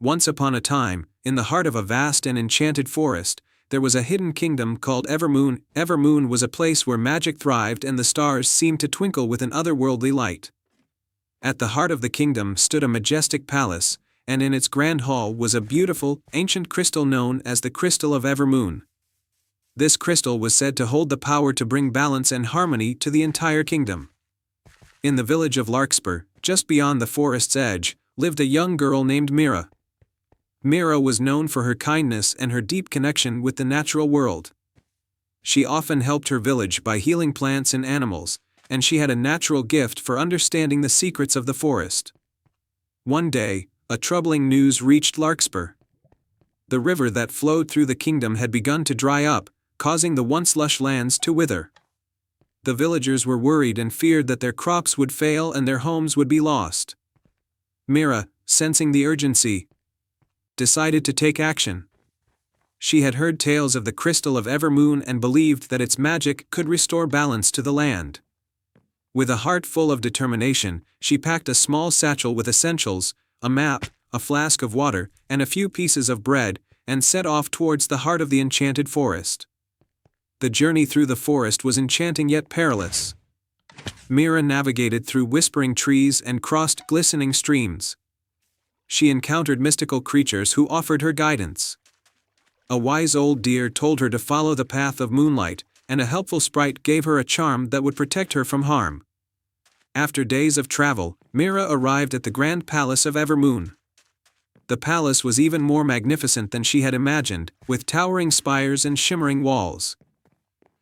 Once upon a time, in the heart of a vast and enchanted forest, there was a hidden kingdom called Evermoon. Evermoon was a place where magic thrived and the stars seemed to twinkle with an otherworldly light. At the heart of the kingdom stood a majestic palace, and in its grand hall was a beautiful, ancient crystal known as the Crystal of Evermoon. This crystal was said to hold the power to bring balance and harmony to the entire kingdom. In the village of Larkspur, just beyond the forest's edge, lived a young girl named Mira. Mira was known for her kindness and her deep connection with the natural world. She often helped her village by healing plants and animals, and she had a natural gift for understanding the secrets of the forest. One day, a troubling news reached Larkspur. The river that flowed through the kingdom had begun to dry up, causing the once lush lands to wither. The villagers were worried and feared that their crops would fail and their homes would be lost. Mira, sensing the urgency, decided to take action. She had heard tales of the Crystal of Evermoon and believed that its magic could restore balance to the land. With a heart full of determination, she packed a small satchel with essentials, a map, a flask of water, and a few pieces of bread, and set off towards the heart of the enchanted forest. The journey through the forest was enchanting yet perilous. Mira navigated through whispering trees and crossed glistening streams. She encountered mystical creatures who offered her guidance. A wise old deer told her to follow the path of moonlight, and a helpful sprite gave her a charm that would protect her from harm. After days of travel, Mira arrived at the grand palace of Evermoon. The palace was even more magnificent than she had imagined, with towering spires and shimmering walls.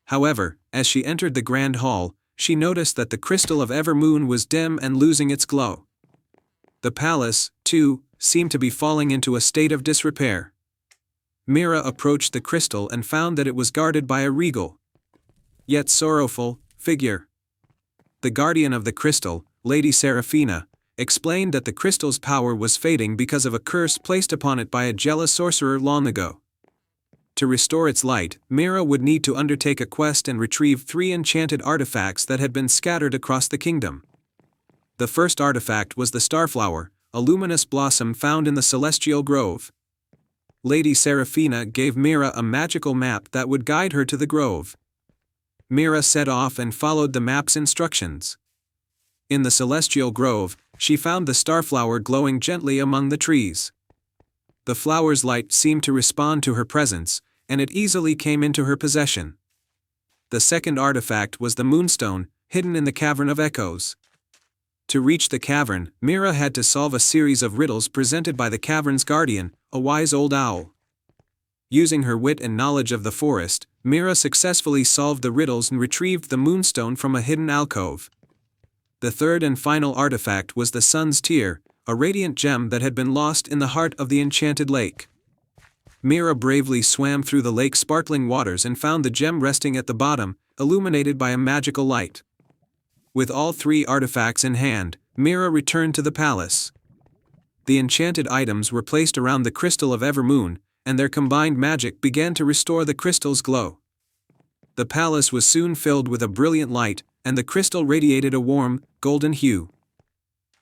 However, as she entered the grand hall, she noticed that the Crystal of Evermoon was dim and losing its glow. The palace, too, seemed to be falling into a state of disrepair. Mira approached the crystal and found that it was guarded by a regal, yet sorrowful, figure. The guardian of the crystal, Lady Seraphina, explained that the crystal's power was fading because of a curse placed upon it by a jealous sorcerer long ago. To restore its light, Mira would need to undertake a quest and retrieve 3 enchanted artifacts that had been scattered across the kingdom. The first artifact was the Starflower, a luminous blossom found in the Celestial Grove. Lady Seraphina gave Mira a magical map that would guide her to the grove. Mira set off and followed the map's instructions. In the Celestial Grove, she found the Starflower glowing gently among the trees. The flower's light seemed to respond to her presence, and it easily came into her possession. The second artifact was the Moonstone, hidden in the Cavern of Echoes. To reach the cavern, Mira had to solve a series of riddles presented by the cavern's guardian, a wise old owl. Using her wit and knowledge of the forest, Mira successfully solved the riddles and retrieved the Moonstone from a hidden alcove. The third and final artifact was the Sun's Tear, a radiant gem that had been lost in the heart of the enchanted lake. Mira bravely swam through the lake's sparkling waters and found the gem resting at the bottom, illuminated by a magical light. With all 3 artifacts in hand, Mira returned to the palace. The enchanted items were placed around the Crystal of Evermoon, and their combined magic began to restore the crystal's glow. The palace was soon filled with a brilliant light, and the crystal radiated a warm, golden hue.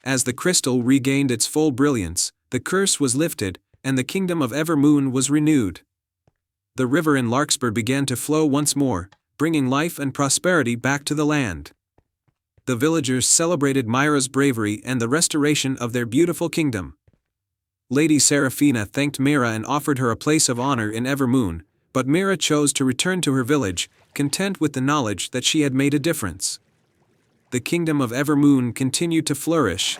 As the crystal regained its full brilliance, the curse was lifted, and the kingdom of Evermoon was renewed. The river in Larkspur began to flow once more, bringing life and prosperity back to the land. The villagers celebrated Mira's bravery and the restoration of their beautiful kingdom. Lady Seraphina thanked Mira and offered her a place of honor in Evermoon, but Mira chose to return to her village, content with the knowledge that she had made a difference. The kingdom of Evermoon continued to flourish,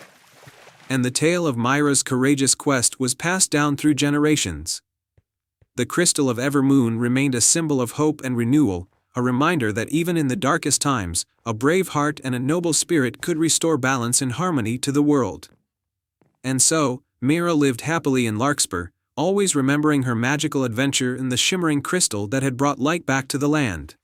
and the tale of Mira's courageous quest was passed down through generations. The Crystal of Evermoon remained a symbol of hope and renewal, a reminder that even in the darkest times, a brave heart and a noble spirit could restore balance and harmony to the world. And so, Mira lived happily in Larkspur, always remembering her magical adventure in the shimmering crystal that had brought light back to the land.